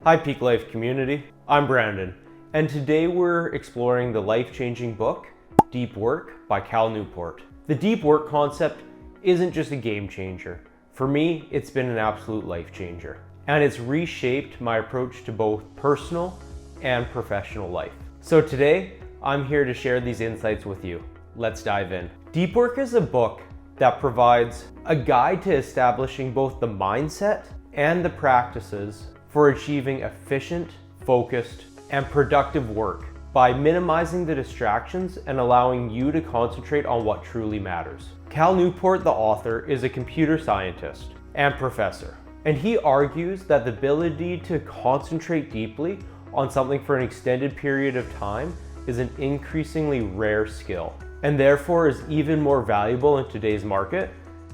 Hi Peak Life community, I'm Brandon, and today we're exploring the life-changing book, Deep Work by Cal Newport. The deep work concept isn't just a game changer. For me, it's been an absolute life changer, and it's reshaped my approach to both personal and professional life. So today, I'm here to share these insights with you. Let's dive in. Deep Work is a book that provides a guide to establishing both the mindset and the practices for achieving efficient, focused, and productive work by minimizing the distractions and allowing you to concentrate on what truly matters. Cal Newport, the author, is a computer scientist and professor, and he argues that the ability to concentrate deeply on something for an extended period of time is an increasingly rare skill, and therefore is even more valuable in today's market,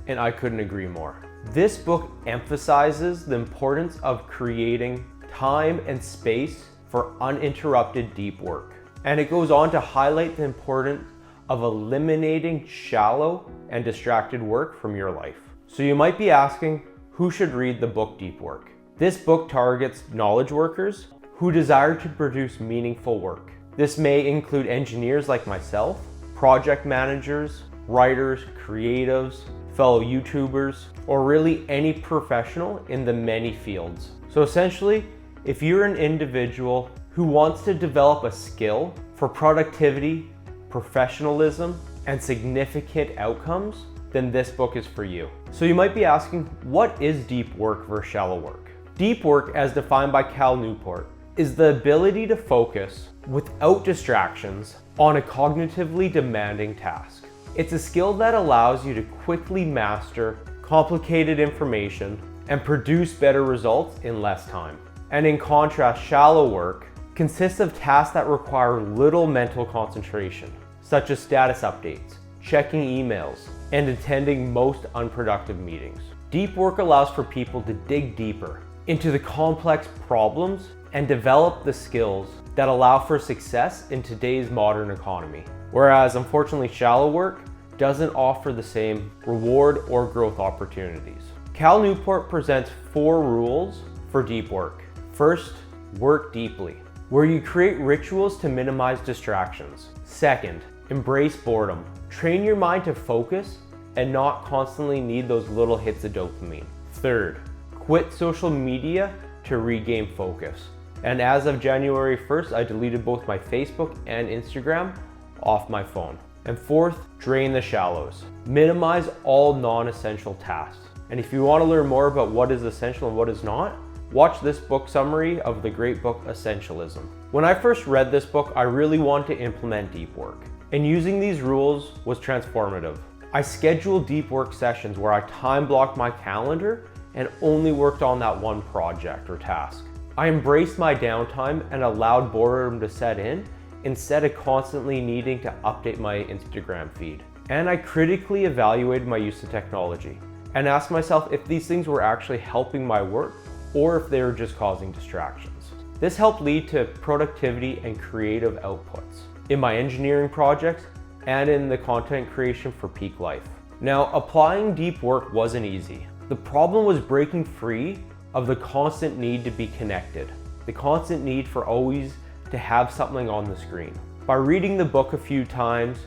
and I couldn't agree more. This book emphasizes the importance of creating time and space for uninterrupted deep work. And it goes on to highlight the importance of eliminating shallow and distracted work from your life. So you might be asking, who should read the book Deep Work? This book targets knowledge workers who desire to produce meaningful work. This may include engineers like myself, project managers, writers, creatives, fellow YouTubers, or really any professional in the many fields. So essentially, if you're an individual who wants to develop a skill for productivity, professionalism, and significant outcomes, then this book is for you. So you might be asking, what is deep work versus shallow work? Deep work, as defined by Cal Newport, is the ability to focus without distractions on a cognitively demanding task. It's a skill that allows you to quickly master complicated information and produce better results in less time. And in contrast, shallow work consists of tasks that require little mental concentration, such as status updates, checking emails, and attending most unproductive meetings. Deep work allows for people to dig deeper into the complex problems and develop the skills that allow for success in today's modern economy. Whereas unfortunately, shallow work doesn't offer the same reward or growth opportunities. Cal Newport presents 4 rules for deep work. First, work deeply, where you create rituals to minimize distractions. Second, embrace boredom. Train your mind to focus and not constantly need those little hits of dopamine. Third, quit social media to regain focus. And as of January 1st, I deleted both my Facebook and Instagram off my phone. And fourth, drain the shallows. Minimize all non-essential tasks. And if you want to learn more about what is essential and what is not, watch this book summary of the great book Essentialism. When I first read this book, I really wanted to implement deep work. And using these rules was transformative. I scheduled deep work sessions where I time blocked my calendar and only worked on that one project or task. I embraced my downtime and allowed boredom to set in instead of constantly needing to update my Instagram feed. And I critically evaluated my use of technology and asked myself if these things were actually helping my work or if they were just causing distractions. This helped lead to productivity and creative outputs in my engineering projects and in the content creation for Peak Life. Now, applying deep work wasn't easy. The problem was breaking free of the constant need to be connected, the constant need for always to have something on the screen. By reading the book a few times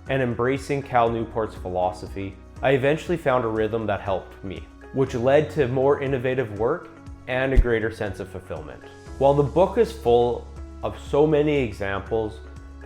and embracing Cal Newport's philosophy, I eventually found a rhythm that helped me, which led to more innovative work and a greater sense of fulfillment. While the book is full of so many examples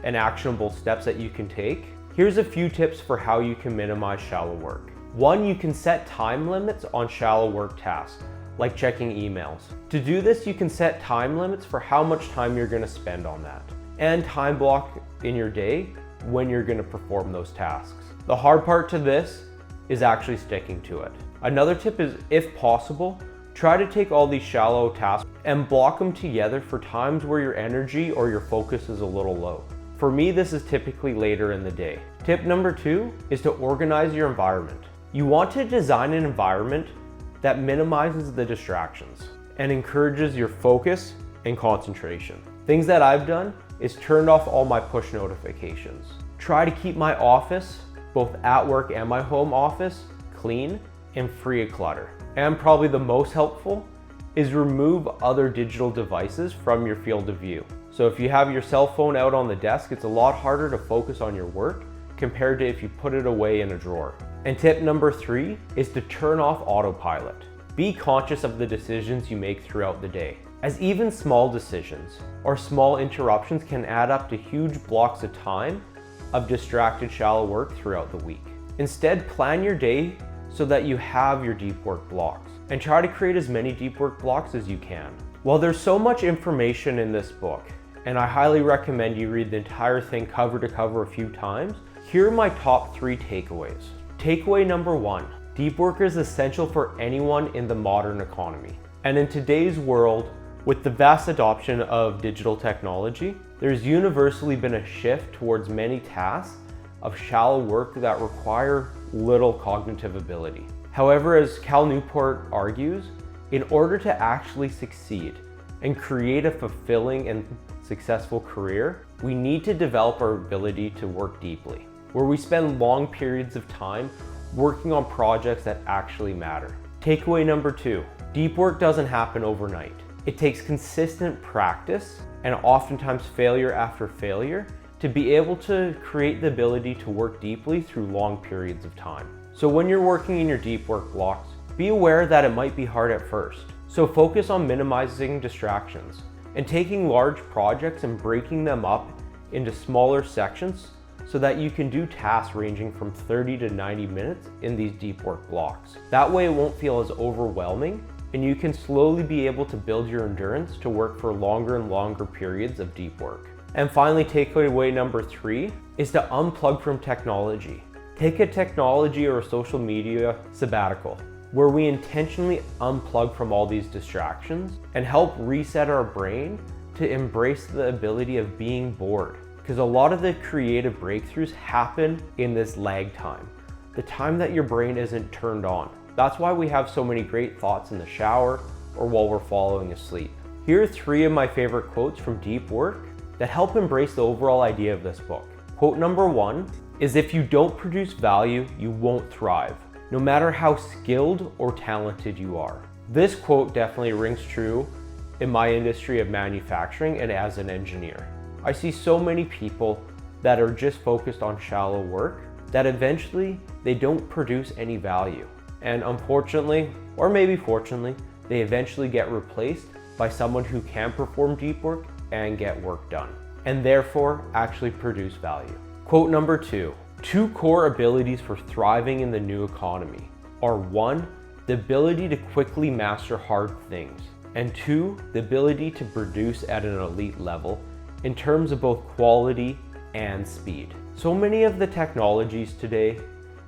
and actionable steps that you can take, here's a few tips for how you can minimize shallow work. 1, you can set time limits on shallow work tasks, like checking emails. To do this, you can set time limits for how much time you're going to spend on that, and time block in your day when you're going to perform those tasks. The hard part to this is actually sticking to it. Another tip is, if possible, try to take all these shallow tasks and block them together for times where your energy or your focus is a little low. For me, this is typically later in the day. Tip number 2 is to organize your environment. You want to design an environment that minimizes the distractions and encourages your focus and concentration. Things that I've done is turned off all my push notifications. Try to keep my office, both at work and my home office, clean and free of clutter. And probably the most helpful is remove other digital devices from your field of view. So if you have your cell phone out on the desk, it's a lot harder to focus on your work compared to if you put it away in a drawer. And tip number 3 is to turn off autopilot. Be conscious of the decisions you make throughout the day, as even small decisions or small interruptions can add up to huge blocks of time of distracted shallow work throughout the week. Instead, plan your day so that you have your deep work blocks, and try to create as many deep work blocks as you can. While there's so much information in this book, and I highly recommend you read the entire thing cover to cover a few times, here are my top 3 takeaways. Takeaway number 1, deep work is essential for anyone in the modern economy. And in today's world, with the vast adoption of digital technology, there's universally been a shift towards many tasks of shallow work that require little cognitive ability. However, as Cal Newport argues, in order to actually succeed and create a fulfilling and successful career, we need to develop our ability to work deeply, where we spend long periods of time working on projects that actually matter. Takeaway number 2, deep work doesn't happen overnight. It takes consistent practice and oftentimes failure after failure to be able to create the ability to work deeply through long periods of time. So when you're working in your deep work blocks, be aware that it might be hard at first. So focus on minimizing distractions and taking large projects and breaking them up into smaller sections so that you can do tasks ranging from 30 to 90 minutes in these deep work blocks. That way it won't feel as overwhelming, and you can slowly be able to build your endurance to work for longer and longer periods of deep work. And finally, takeaway number 3 is to unplug from technology. Take a technology or a social media sabbatical, where we intentionally unplug from all these distractions and help reset our brain to embrace the ability of being bored. Because a lot of the creative breakthroughs happen in this lag time, the time that your brain isn't turned on. That's why we have so many great thoughts in the shower or while we're falling asleep. Here are 3 of my favorite quotes from deep work that help embrace the overall idea of this book. Quote number 1 is, if you don't produce value, you won't thrive, no matter how skilled or talented you are. This quote definitely rings true in my industry of manufacturing and as an engineer. I see so many people that are just focused on shallow work that eventually they don't produce any value. And unfortunately, or maybe fortunately, they eventually get replaced by someone who can perform deep work and get work done, and therefore actually produce value. Quote number 2, 2 core abilities for thriving in the new economy are 1, the ability to quickly master hard things, and 2, the ability to produce at an elite level in terms of both quality and speed. So many of the technologies today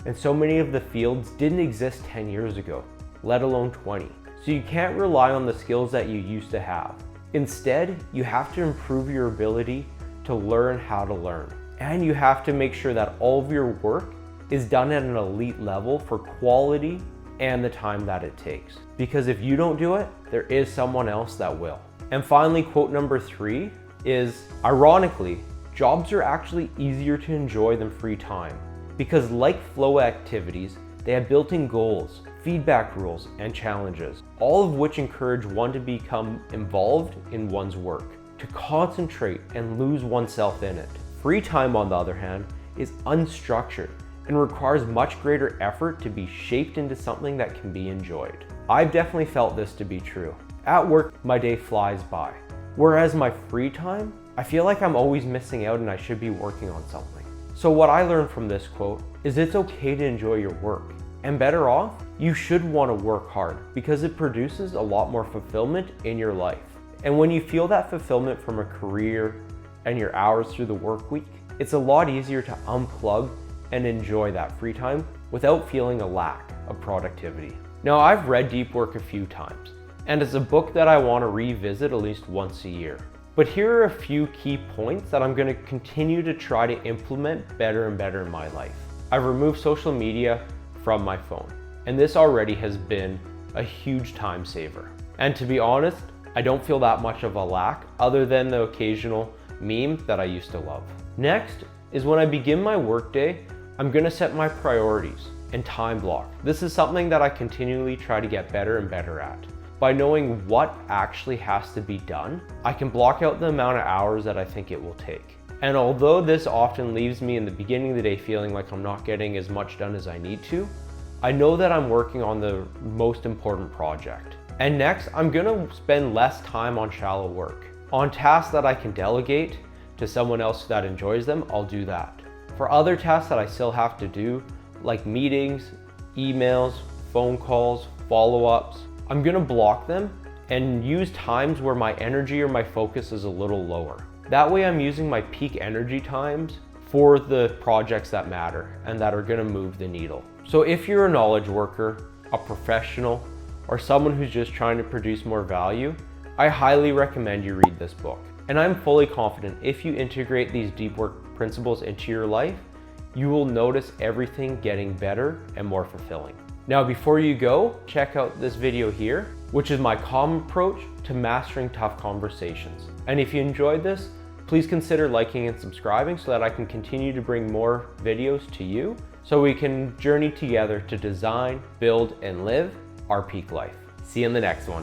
and so many of the fields didn't exist 10 years ago, let alone 20. So you can't rely on the skills that you used to have. Instead, you have to improve your ability to learn how to learn. And you have to make sure that all of your work is done at an elite level for quality and the time that it takes. Because if you don't do it, there is someone else that will. And finally, quote number 3 is, ironically, jobs are actually easier to enjoy than free time. Because like flow activities, they have built-in goals, feedback rules, and challenges, all of which encourage one to become involved in one's work, to concentrate and lose oneself in it. Free time, on the other hand, is unstructured and requires much greater effort to be shaped into something that can be enjoyed. I've definitely felt this to be true. At work, my day flies by, whereas my free time, I feel like I'm always missing out and I should be working on something. So what I learned from this quote is it's okay to enjoy your work. And better off, you should want to work hard because it produces a lot more fulfillment in your life. And when you feel that fulfillment from a career and your hours through the work week, it's a lot easier to unplug and enjoy that free time without feeling a lack of productivity. Now, I've read Deep Work a few times, and it's a book that I want to revisit at least once a year. But here are a few key points that I'm going to continue to try to implement better and better in my life. I've removed social media from my phone, and this already has been a huge time saver. And to be honest, I don't feel that much of a lack other than the occasional meme that I used to love. Next is when I begin my workday, I'm going to set my priorities and time block. This is something that I continually try to get better and better at. by knowing what actually has to be done, I can block out the amount of hours that I think it will take. And although this often leaves me in the beginning of the day feeling like I'm not getting as much done as I need to, I know that I'm working on the most important project. And next, I'm gonna spend less time on shallow work. On tasks that I can delegate to someone else that enjoys them, I'll do that. For other tasks that I still have to do, like meetings, emails, phone calls, follow-ups, I'm gonna block them and use times where my energy or my focus is a little lower. That way I'm using my peak energy times for the projects that matter and that are gonna move the needle. So if you're a knowledge worker, a professional, or someone who's just trying to produce more value, I highly recommend you read this book. And I'm fully confident if you integrate these deep work principles into your life, you will notice everything getting better and more fulfilling. Now, before you go, check out this video here, which is my common approach to mastering tough conversations. And if you enjoyed this, please consider liking and subscribing so that I can continue to bring more videos to you so we can journey together to design, build, and live our peak life. See you in the next one.